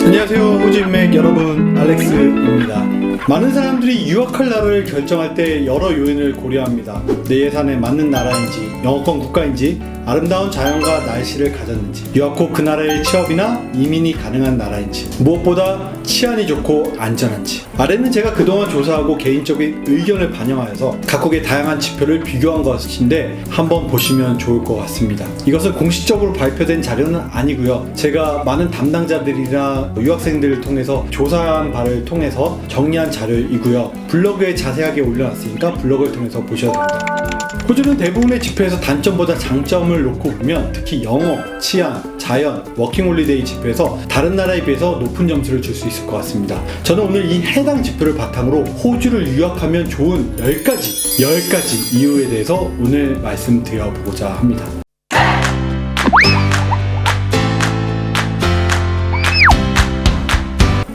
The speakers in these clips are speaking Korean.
안녕하세요, 호주인맥 여러분, 알렉스입니다. 많은 사람들이 유학할 나라를 결정할 때 여러 요인을 고려합니다. 내 예산에 맞는 나라인지, 영어권 국가인지, 아름다운 자연과 날씨를 가졌는지, 유학 후 그 나라의 취업이나 이민이 가능한 나라인지, 무엇보다 치안이 좋고 안전한지. 아래는 제가 그동안 조사하고 개인적인 의견을 반영하여서 각국의 다양한 지표를 비교한 것인데 한번 보시면 좋을 것 같습니다. 이것은 공식적으로 발표된 자료는 아니고요, 제가 많은 담당자들이나 유학생들을 통해서 조사한 바를 통해서 정리한 자료이고요, 블로그에 자세하게 올려놨으니까 블로그를 통해서 보셔도 됩니다. 호주는 대부분의 지표에서 단점보다 장점을 놓고 보면 특히 영어, 치안, 자연, 워킹홀리데이 지표에서 다른 나라에 비해서 높은 점수를 줄 수 있을 것 같습니다. 저는 오늘 이 해당 지표를 바탕으로 호주를 유학하면 좋은 10가지 이유에 대해서 오늘 말씀드려보고자 합니다.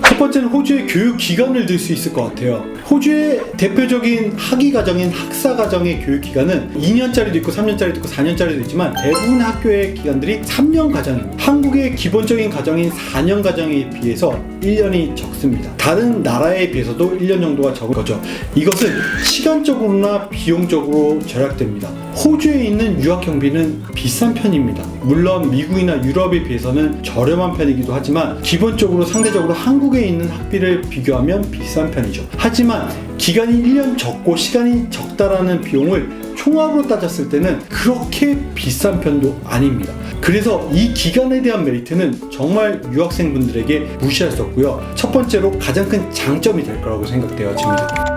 첫 번째는 호주의 교육 기관을 들 수 있을 것 같아요. 호주의 대표적인 학위 과정인 학사 과정의 교육 기간은 2년짜리도 있고 3년짜리도 있고 4년짜리도 있지만 대부분 학교의 기간들이 3년 과정입니다. 한국의 기본적인 과정인 4년 과정에 비해서 1년이 적습니다. 다른 나라에 비해서도 1년 정도가 적은 거죠. 이것은 시간적으로나 비용적으로 절약됩니다. 호주에 있는 유학 경비는 비싼 편입니다. 물론 미국이나 유럽에 비해서는 저렴한 편이기도 하지만 기본적으로 상대적으로 한국에 있는 학비를 비교하면 비싼 편이죠. 하지만 기간이 1년 적고 시간이 적다라는 비용을 총합으로 따졌을 때는 그렇게 비싼 편도 아닙니다. 그래서 이 기간에 대한 메리트는 정말 유학생분들에게 무시할 수 없고요, 첫 번째로 가장 큰 장점이 될 거라고 생각되어집니다.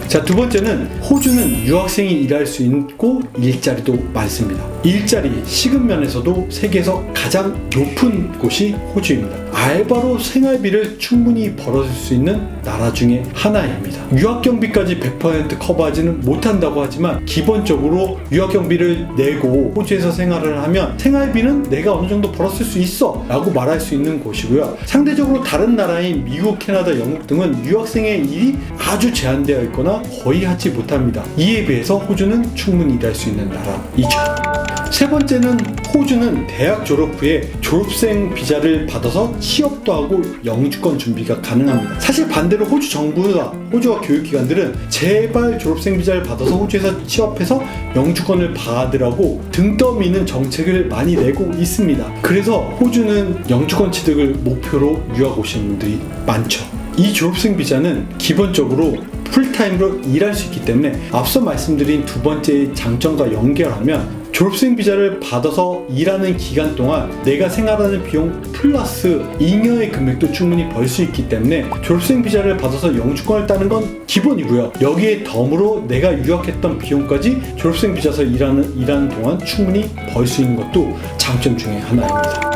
자, 두 번째는 호주는 유학생이 일할 수 있고 일자리도 많습니다. 일자리, 시급면에서도 세계에서 가장 높은 곳이 호주입니다. 알바로 생활비를 충분히 벌어줄 수 있는 나라 중에 하나입니다. 유학경비까지 100% 커버하지는 못한다고 하지만 기본적으로 유학경비를 내고 호주에서 생활을 하면 생활비는 내가 어느 정도 벌었을 수 있어 라고 말할 수 있는 곳이고요, 상대적으로 다른 나라인 미국, 캐나다, 영국 등은 유학생의 일이 아주 제한되어 있거나 거의 하지 못합니다. 이에 비해서 호주는 충분히 일할 수 있는 나라이죠. 세 번째는 호주는 대학 졸업 후에 졸업생 비자를 받아서 취업도 하고 영주권 준비가 가능합니다. 사실 반대로 호주 정부와 호주와 교육기관들은 제발 졸업생 비자를 받아서 호주에서 취업해서 영주권을 받으라고 등 떠미는 정책을 많이 내고 있습니다. 그래서 호주는 영주권 취득을 목표로 유학 오시는 분들이 많죠. 이 졸업생 비자는 기본적으로 풀타임으로 일할 수 있기 때문에 앞서 말씀드린 두 번째 장점과 연결하면 졸업생 비자를 받아서 일하는 기간 동안 내가 생활하는 비용 플러스 잉여의 금액도 충분히 벌 수 있기 때문에 졸업생 비자를 받아서 영주권을 따는 건 기본이고요, 여기에 덤으로 내가 유학했던 비용까지 졸업생 비자에서 일하는 동안 충분히 벌 수 있는 것도 장점 중에 하나입니다.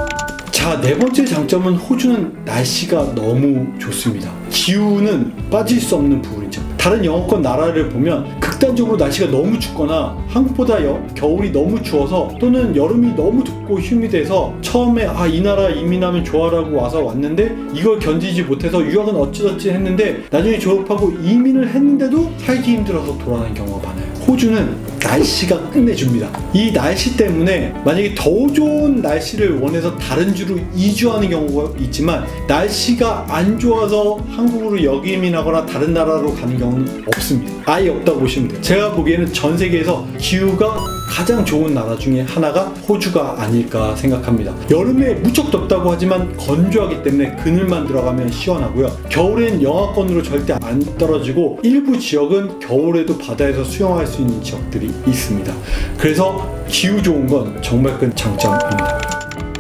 자, 네 번째 장점은 호주는 날씨가 너무 좋습니다. 기후는 빠질 수 없는 부분이죠. 다른 영어권 나라를 보면 극단적으로 날씨가 너무 춥거나 한국보다 겨울이 너무 추워서 또는 여름이 너무 덥고 휴미드해서 처음에 이 나라 이민하면 좋아라고 와서 왔는데 이걸 견디지 못해서 유학은 어찌저찌 했는데 나중에 졸업하고 이민을 했는데도 살기 힘들어서 돌아가는 경우가 많아요. 호주는 날씨가 끝내줍니다. 이 날씨 때문에 만약에 더 좋은 날씨를 원해서 다른 주로 이주하는 경우가 있지만 날씨가 안 좋아서 한국으로 역이민하거나 다른 나라로 가는 경우는 없습니다. 아예 없다고 보시면 돼요. 제가 보기에는 전 세계에서 기후가 가장 좋은 나라 중에 하나가 호주가 아닐까 생각합니다. 여름에 무척 덥다고 하지만 건조하기 때문에 그늘만 들어가면 시원하고요, 겨울엔 영하권으로 절대 안 떨어지고 일부 지역은 겨울에도 바다에서 수영할 수 있는 지역들이 있습니다. 그래서 기후 좋은 건 정말 큰 장점입니다.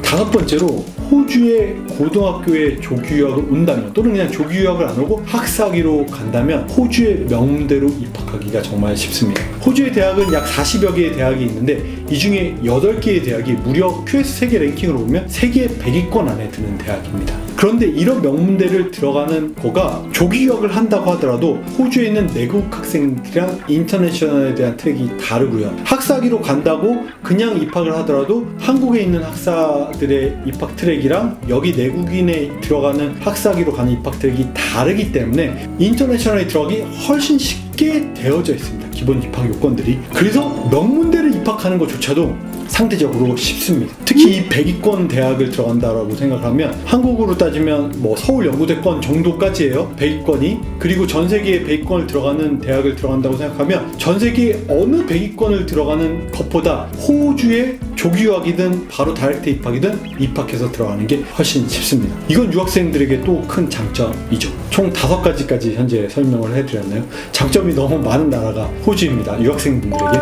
다섯 번째로 호주의 고등학교에 조기유학을 온다면 또는 그냥 조기유학을 안 오고 학사학위로 간다면 호주의 명문대로 입학하기가 정말 쉽습니다. 호주의 대학은 약 40여 개의 대학이 있는데 이 중에 8개의 대학이 무려 QS 세계 랭킹으로 보면 세계 100위권 안에 드는 대학입니다. 그런데 이런 명문대를 들어가는 거가 조기유학을 한다고 하더라도 호주에 있는 내국 학생들이랑 인터내셔널에 대한 트랙이 다르고요, 학사학위로 간다고 그냥 입학을 하더라도 한국에 있는 학사들의 입학 트랙이랑 여기 내국인에 들어가는 학사학위로 가는 입학 트랙이 다르기 때문에 인터내셔널에 들어가기 훨씬 쉽게 되어져 있습니다. 기본 입학 요건들이. 그래서 명문대를 입학 입학하는 것조차도 상대적으로 쉽습니다. 특히 이 100위권 대학을 들어간다라고 생각하면 한국으로 따지면 뭐 서울연구대권 정도까지예요. 100위권이. 그리고 전 세계에 100위권을 들어가는 대학을 들어간다고 생각하면 전 세계 어느 100위권을 들어가는 것보다 호주의 조기 유학이든 바로 다이렉트 입학이든 입학해서 들어가는 게 훨씬 쉽습니다. 이건 유학생들에게 또 큰 장점이죠. 총 5가지까지 현재 설명을 해드렸나요? 장점이 너무 많은 나라가 호주입니다. 유학생분들에게.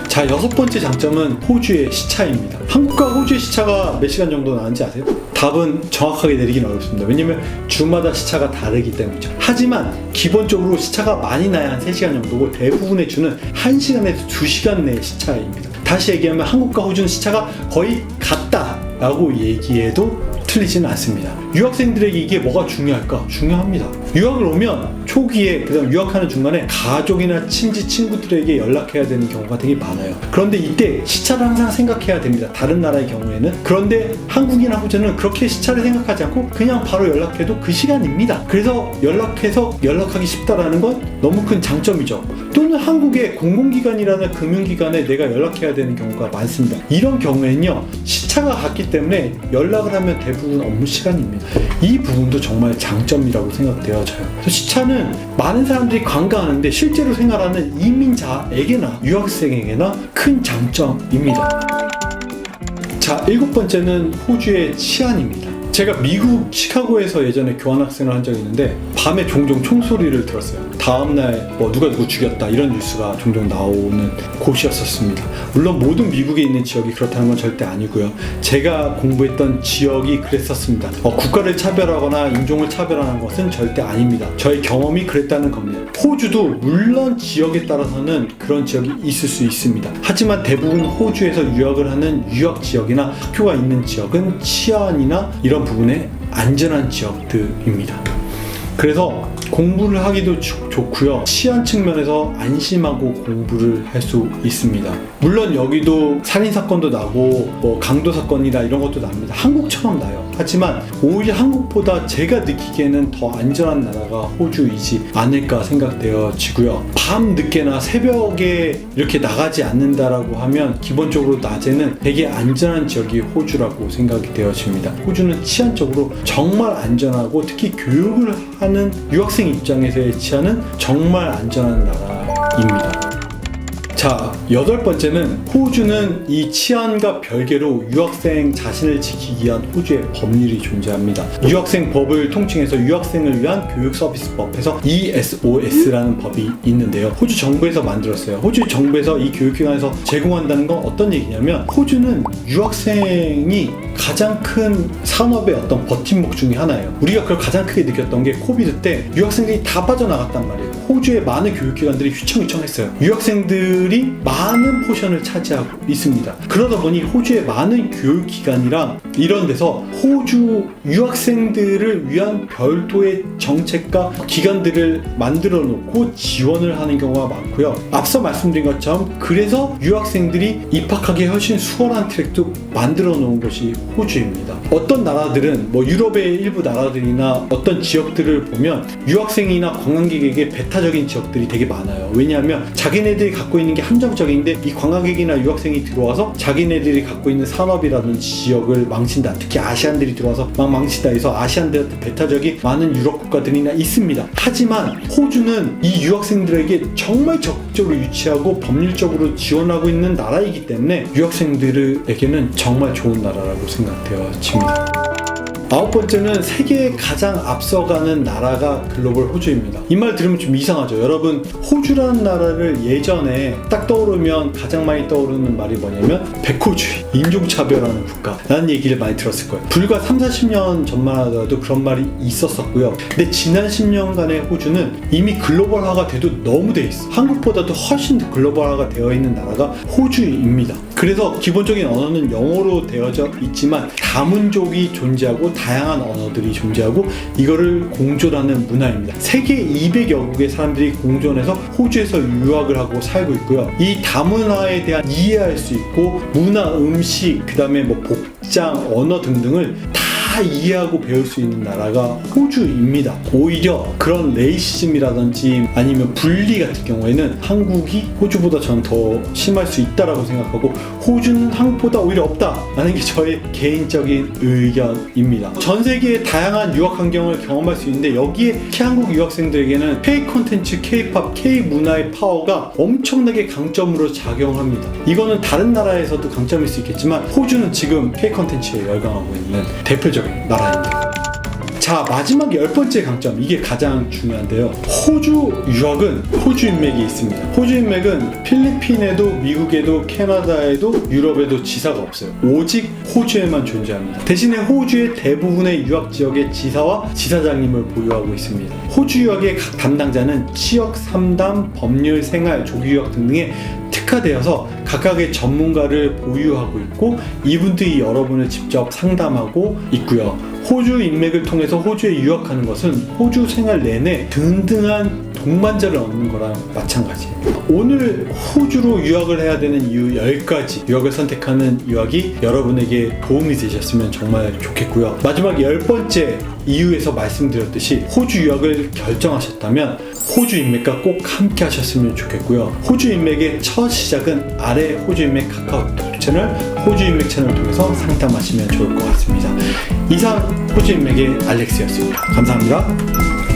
자, 6번째 장점은 호주의 시차입니다. 한국과 호주의 시차가 몇 시간 정도 나는지 아세요? 답은 정확하게 내리긴 어렵습니다. 왜냐면 주마다 시차가 다르기 때문이죠. 하지만 기본적으로 시차가 많이 나야 한 3시간 정도고 대부분의 주는 1시간에서 2시간 내의 시차입니다. 다시 얘기하면 한국과 호주는 시차가 거의 같다라고 얘기해도 틀리지는 않습니다. 유학생들에게 이게 뭐가 중요할까? 중요합니다. 유학을 오면 초기에 그다음 유학하는 중간에 가족이나 친지 친구들에게 연락해야 되는 경우가 되게 많아요. 그런데 이때 시차를 항상 생각해야 됩니다. 다른 나라의 경우에는. 그런데 한국이나 호주는 그렇게 시차를 생각하지 않고 그냥 바로 연락해도 그 시간입니다. 그래서 연락해서 연락하기 쉽다라는 건 너무 큰 장점이죠. 또는 한국의 공공기관이라는 금융기관에 내가 연락해야 되는 경우가 많습니다. 이런 경우에는요, 시차가 같기 때문에 연락을 하면 대부분 업무 시간입니다. 이 부분도 정말 장점이라고 생각되어져요. 그래서 시차는 많은 사람들이 관가하는데 실제로 생활하는 이민자에게나 유학생에게나 큰 장점입니다. 자, 7번째는 호주의 치안입니다. 제가 미국 시카고에서 예전에 교환학생을 한 적이 있는데 밤에 종종 총소리를 들었어요. 다음날 뭐 누가 누구 죽였다 이런 뉴스가 종종 나오는 곳이었었습니다. 물론 모든 미국에 있는 지역이 그렇다는 건 절대 아니고요. 제가 공부했던 지역이 그랬었습니다. 국가를 차별하거나 인종을 차별하는 것은 절대 아닙니다. 저의 경험이 그랬다는 겁니다. 호주도 물론 지역에 따라서는 그런 지역이 있을 수 있습니다. 하지만 대부분 호주에서 유학을 하는 유학 지역이나 학교가 있는 지역은 치안이나 이런 부분에 안전한 지역들입니다. 그래서 공부를 하기도 좋고요. 치안 측면에서 안심하고 공부를 할 수 있습니다. 물론 여기도 살인사건도 나고 뭐 강도사건이나 이런 것도 납니다. 한국처럼 나요. 하지만 오히려 한국보다 제가 느끼기에는 더 안전한 나라가 호주이지 않을까 생각되어지고요. 밤 늦게나 새벽에 이렇게 나가지 않는다라고 하면 기본적으로 낮에는 되게 안전한 지역이 호주라고 생각이 되어집니다. 호주는 치안적으로 정말 안전하고 특히 교육을 하는 유학생 입장에서의 치안은 정말 안전한 나라입니다. 자, 8번째는 호주는 이 치안과 별개로 유학생 자신을 지키기 위한 호주의 법률이 존재합니다. 유학생 법을 통칭해서 유학생을 위한 교육서비스법에서 ESOS라는 법이 있는데요. 호주 정부에서 만들었어요. 호주 정부에서 이 교육기관에서 제공한다는 건 어떤 얘기냐면 호주는 유학생이 가장 큰 산업의 어떤 버팀목 중에 하나예요. 우리가 그걸 가장 크게 느꼈던 게 코비드 때 유학생들이 다 빠져나갔단 말이에요. 호주의 많은 교육기관들이 휘청휘청했어요. 유학생들이 많은 포션을 차지하고 있습니다. 그러다 보니 호주의 많은 교육기관이랑 이런 데서 호주 유학생들을 위한 별도의 정책과 기관들을 만들어 놓고 지원을 하는 경우가 많고요. 앞서 말씀드린 것처럼 그래서 유학생들이 입학하기 훨씬 수월한 트랙도 만들어 놓은 것이 호주입니다. 어떤 나라들은 뭐 유럽의 일부 나라들이나 어떤 지역들을 보면 유학생이나 관광객에게 배타적인 지역들이 되게 많아요. 왜냐하면 자기네들이 갖고 있는 게 한정적인데 이 관광객이나 유학생이 들어와서 자기네들이 갖고 있는 산업이라든지 지역을 망친다. 특히 아시안들이 들어와서 막 망친다 해서 아시안들한테 배타적이 많은 유럽 국가들이나 있습니다. 하지만 호주는 이 유학생들에게 정말 적극적으로 유치하고 법률적으로 지원하고 있는 나라이기 때문에 유학생들에게는 정말 좋은 나라라고 생각되어집니다. 9번째는 세계에 가장 앞서가는 나라가 글로벌 호주입니다. 이 말 들으면 좀 이상하죠. 여러분, 호주라는 나라를 예전에 딱 떠오르면 가장 많이 떠오르는 말이 뭐냐면 백호주의, 인종차별하는 국가라는 얘기를 많이 들었을 거예요. 불과 30-40년 전만 하더라도 그런 말이 있었었고요. 근데 지난 10년간의 호주는 이미 글로벌화가 돼도 너무 돼 있어. 한국보다도 훨씬 더 글로벌화가 되어 있는 나라가 호주입니다. 그래서 기본적인 언어는 영어로 되어져 있지만 다문족이 존재하고 다양한 언어들이 존재하고 이거를 공존하는 문화입니다. 세계 200여 국의 사람들이 공존해서 호주에서 유학을 하고 살고 있고요. 이 다문화에 대한 이해할 수 있고 문화, 음식, 그 다음에 뭐 복장, 언어 등등을 다 다 이해하고 배울 수 있는 나라가 호주입니다. 오히려 그런 레이시즘이라든지 아니면 분리 같은 경우에는 한국이 호주보다 저는 더 심할 수 있다라고 생각하고 호주는 한국보다 오히려 없다라는 게 저의 개인적인 의견입니다. 전 세계의 다양한 유학 환경을 경험할 수 있는데 여기에 한국 유학생들에게는 K 콘텐츠, K-팝, K 문화의 파워가 엄청나게 강점으로 작용합니다. 이거는 다른 나라에서도 강점일 수 있겠지만 호주는 지금 K 콘텐츠에 열광하고 있는 대표적인 나라입니다. 자, 마지막 10번째 강점, 이게 가장 중요한데요. 호주 유학은 호주 인맥이 있습니다. 호주 인맥은 필리핀에도 미국에도 캐나다에도 유럽에도 지사가 없어요. 오직 호주에만 존재합니다. 대신에 호주의 대부분의 유학 지역의 지사와 지사장님을 보유하고 있습니다. 호주 유학의 각 담당자는 취업 상담, 법률, 생활, 조기 유학 등등의 특화되어서 각각의 전문가를 보유하고 있고 이분들이 여러분을 직접 상담하고 있고요. 호주 인맥을 통해서 호주에 유학하는 것은 호주 생활 내내 든든한 동반자를 얻는 거랑 마찬가지예요. 오늘 호주로 유학을 해야 되는 이유 10가지 유학을 선택하는 유학이 여러분에게 도움이 되셨으면 정말 좋겠고요. 마지막 10번째 이유에서 말씀드렸듯이 호주 유학을 결정하셨다면 호주 인맥과 꼭 함께 하셨으면 좋겠고요. 호주 인맥의 첫 시작은 아래 호주 인맥 카카오톡 채널, 호주 인맥 채널을 통해서 상담하시면 좋을 것 같습니다. 이상 호주 인맥의 알렉스였습니다. 감사합니다.